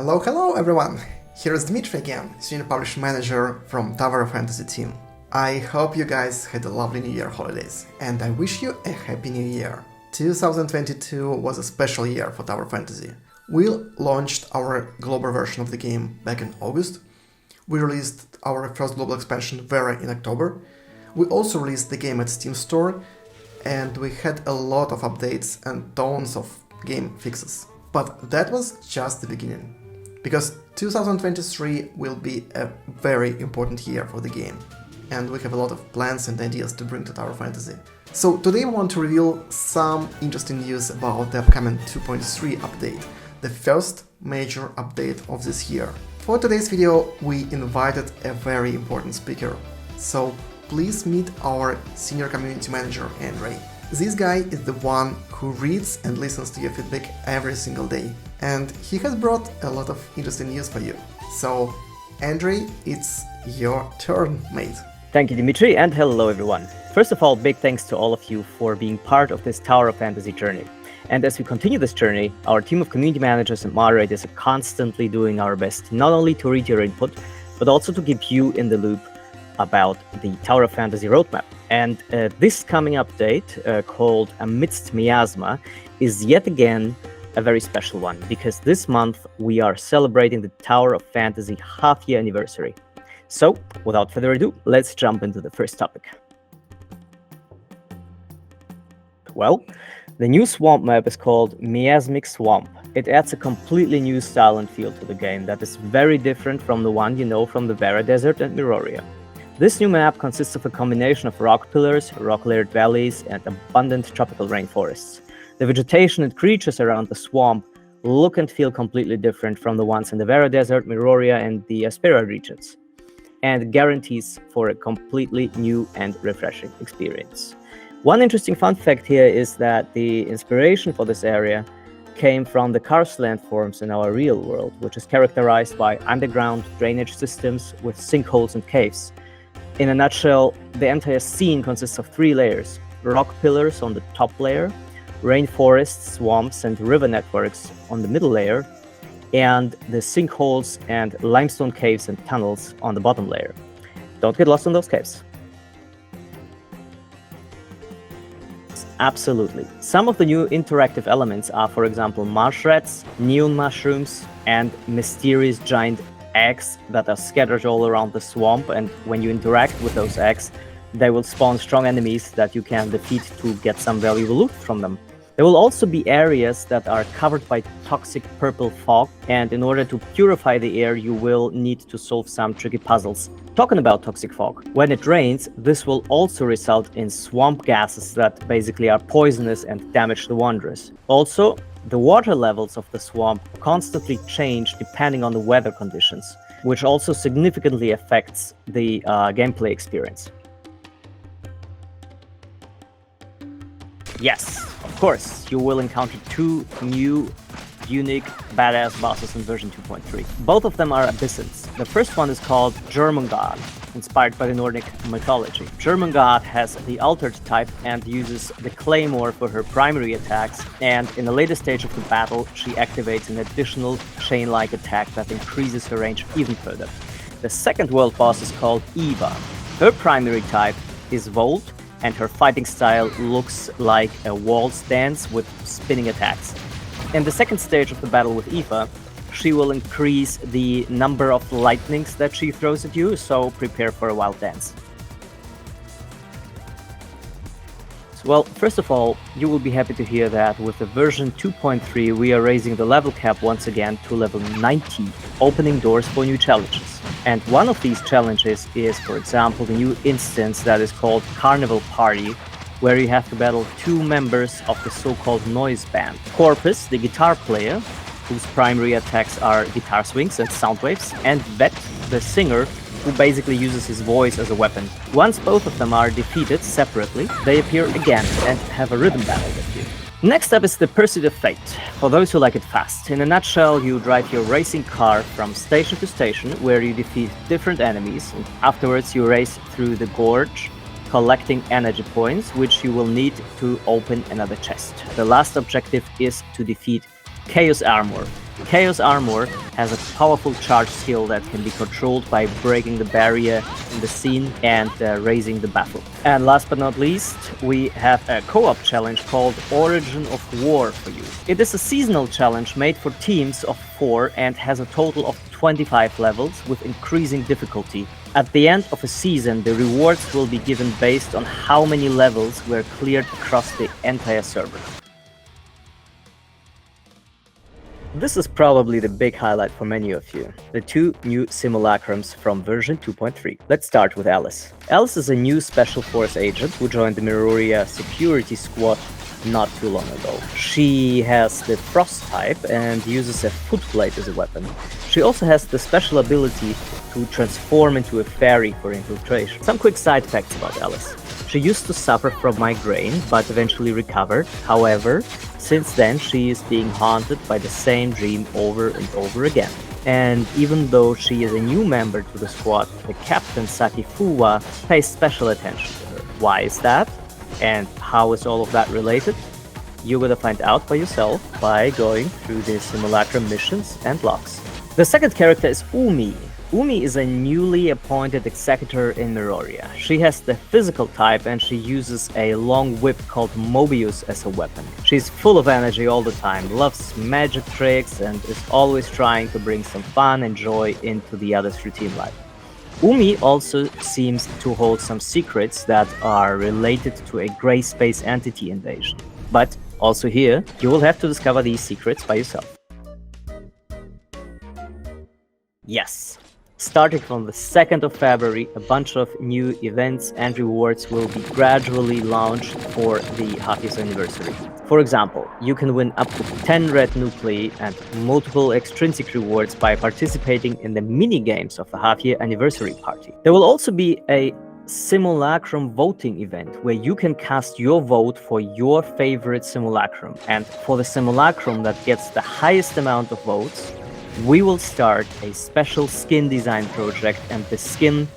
Hello everyone! Here is Dmitry again, Senior Publishing Manager from Tower of Fantasy team. I hope you guys had a lovely New Year holidays, and I wish you a Happy New Year. 2022 was a special year for Tower Fantasy. We launched our global version of the game back in August. We released our first global expansion Vera in October. We also released the game at Steam Store, and we had a lot of updates and tons of game fixes. But that was just the beginning, because 2023 will be a very important year for the game, and we have a lot of plans and ideas to bring to Tower Fantasy. So today we want to reveal some interesting news about the upcoming 2.3 update, the first major update of this year. For today's video we invited a very important speaker, so please meet our Senior Community Manager Andrei. This guy is the one who reads and listens to your feedback every single day, and he has brought a lot of interesting news for you. So, Andrei, it's your turn, mate. Thank you, Dimitri, and hello everyone. First of all, big thanks to all of you for being part of this Tower of Fantasy journey. And as we continue this journey, our team of community managers and moderators are constantly doing our best not only to read your input, but also to keep you in the loop about the Tower of Fantasy roadmap. And this coming update, called Amidst Miasma, is yet again a very special one, because this month we are celebrating the Tower of Fantasy half-year anniversary. So, without further ado, let's jump into the first topic. Well, the new swamp map is called Miasmic Swamp. It adds a completely new style and feel to the game that is very different from the one you know from the Vera Desert and Miroria. This new map consists of a combination of rock pillars, rock-layered valleys, and abundant tropical rainforests. The vegetation and creatures around the swamp look and feel completely different from the ones in the Vera Desert, Miroria, and the Aspera regions, and guarantees for a completely new and refreshing experience. One interesting fun fact here is that the inspiration for this area came from the karst landforms in our real world, which is characterized by underground drainage systems with sinkholes and caves. In a nutshell, the entire scene consists of 3 layers: rock pillars on the top layer, rainforests, swamps, and river networks on the middle layer, and the sinkholes and limestone caves and tunnels on the bottom layer. Don't get lost in those caves. Absolutely. Some of the new interactive elements are, for example, marsh rats, neon mushrooms, and mysterious giant eggs that are scattered all around the swamp, and when you interact with those eggs, they will spawn strong enemies that you can defeat to get some valuable loot from them. There will also be areas that are covered by toxic purple fog, and in order to purify the air, you will need to solve some tricky puzzles. Talking about toxic fog, when it rains, this will also result in swamp gases that basically are poisonous and damage the wanderers. Also, the water levels of the swamp constantly change depending on the weather conditions, which also significantly affects the gameplay experience. Yes, of course, you will encounter 2 new, unique, badass bosses in version 2.3. Both of them are abyssins. The first one is called Jormungand, inspired by the Nordic mythology. Jormungand has the altered type and uses the claymore for her primary attacks, and in the later stage of the battle, she activates an additional chain-like attack that increases her range even further. The second world boss is called Eva. Her primary type is Volt, and her fighting style looks like a waltz dance with spinning attacks. In the second stage of the battle with Eva, she will increase the number of lightnings that she throws at you, so prepare for a wild dance. Well, first of all, you will be happy to hear that with the version 2.3 we are raising the level cap once again to level 90, opening doors for new challenges. And one of these challenges is, for example, the new instance that is called Carnival Party, where you have to battle 2 members of the so-called noise band. Corpus, the guitar player, whose primary attacks are guitar swings and sound waves, and Vet, the singer, who basically uses his voice as a weapon. Once both of them are defeated separately, they appear again and have a rhythm battle with you. Next up is the Pursuit of Fate, for those who like it fast. In a nutshell, you drive your racing car from station to station, where you defeat different enemies, and afterwards you race through the gorge, collecting energy points, which you will need to open another chest. The last objective is to defeat Chaos Armor, Chaos Armor has a powerful charge skill that can be controlled by breaking the barrier in the scene and raising the battle. And last but not least, we have a co-op challenge called Origin of War for you. It is a seasonal challenge made for teams of 4 and has a total of 25 levels with increasing difficulty. At the end of a season, the rewards will be given based on how many levels were cleared across the entire server. This is probably the big highlight for many of you, the 2 new simulacrums from version 2.3. Let's start with Alice. Alice is a new Special Force agent who joined the Meroria security squad not too long ago. She has the Frost type and uses a footplate as a weapon. She also has the special ability to transform into a fairy for infiltration. Some quick side facts about Alice. She used to suffer from migraine, but eventually recovered. However, since then she is being haunted by the same dream over and over again. And even though she is a new member to the squad, the captain Saki Fuwa pays special attention to her. Why is that? And how is all of that related? You're gonna find out by yourself by going through the simulacrum missions and logs. The second character is Umi. Umi is a newly appointed executor in Meroria. She has the physical type and she uses a long whip called Mobius as a weapon. She's full of energy all the time, loves magic tricks, and is always trying to bring some fun and joy into the others' routine life. Umi also seems to hold some secrets that are related to a gray space entity invasion. But also here, you will have to discover these secrets by yourself. Yes! Starting from the 2nd of February, a bunch of new events and rewards will be gradually launched for the half-year anniversary. For example, you can win up to 10 red nuclei and multiple extrinsic rewards by participating in the mini-games of the half-year anniversary party. There will also be a simulacrum voting event where you can cast your vote for your favorite simulacrum, and for the simulacrum that gets the highest amount of votes, we will start a special skin design project, and the skin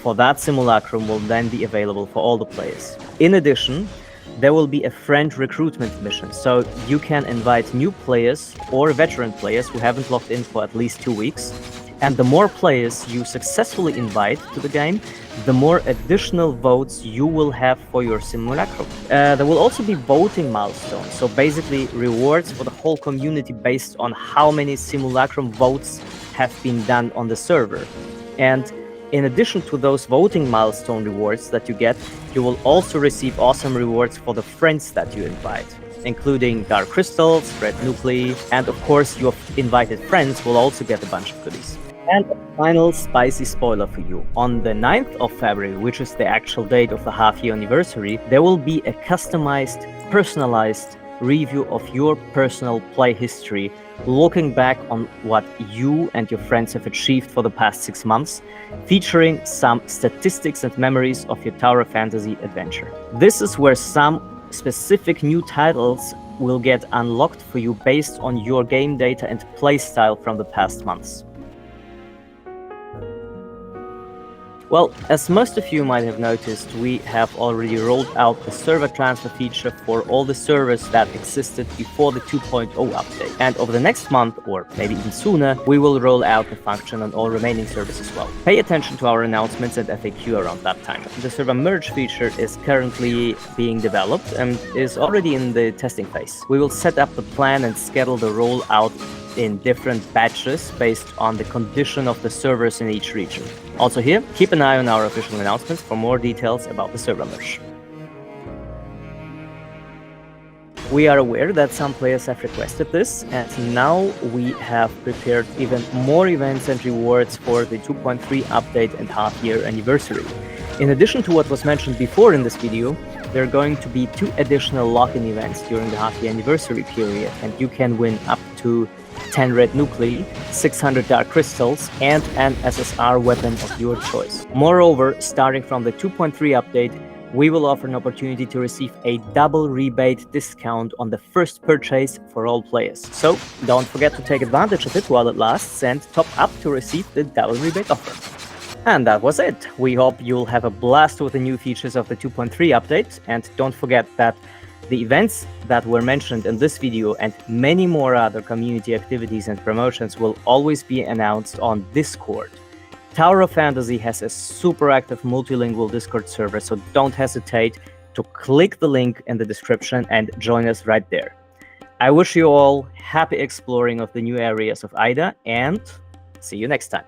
for that simulacrum will then be available for all the players. In addition, there will be a friend recruitment mission, so you can invite new players or veteran players who haven't logged in for at least 2 weeks. And the more players you successfully invite to the game, the more additional votes you will have for your simulacrum. There will also be voting milestones, so basically rewards for the whole community based on how many simulacrum votes have been done on the server. And in addition to those voting milestone rewards that you get, you will also receive awesome rewards for the friends that you invite, including dark crystals, red nuclei, and of course your invited friends will also get a bunch of goodies. And a final spicy spoiler for you. On the 9th of February, which is the actual date of the half-year anniversary, there will be a customized, personalized review of your personal play history, looking back on what you and your friends have achieved for the past 6 months, featuring some statistics and memories of your Tower of Fantasy adventure. This is where some specific new titles will get unlocked for you based on your game data and playstyle from the past months. Well, as most of you might have noticed, we have already rolled out the server transfer feature for all the servers that existed before the 2.0 update. And over the next month, or maybe even sooner, we will roll out the function on all remaining servers as well. Pay attention to our announcements and FAQ around that time. The server merge feature is currently being developed and is already in the testing phase. We will set up the plan and schedule the rollout in different batches based on the condition of the servers in each region. Also here, keep an eye on our official announcements for more details about the server merge. We are aware that some players have requested this, and now we have prepared even more events and rewards for the 2.3 update and half-year anniversary. In addition to what was mentioned before in this video, there are going to be 2 additional lock-in events during the half-year anniversary period, and you can win up to 10 red nuclei, 600 dark crystals, and an SSR weapon of your choice. Moreover, starting from the 2.3 update, we will offer an opportunity to receive a double rebate discount on the first purchase for all players. So don't forget to take advantage of it while it lasts and top up to receive the double rebate offer. And that was it. We hope you'll have a blast with the new features of the 2.3 update, and don't forget that The events that were mentioned in this video and many more other community activities and promotions will always be announced on Discord. Tower of Fantasy has a super active multilingual Discord server, so don't hesitate to click the link in the description and join us right there. I wish you all happy exploring of the new areas of AIDA, and see you next time.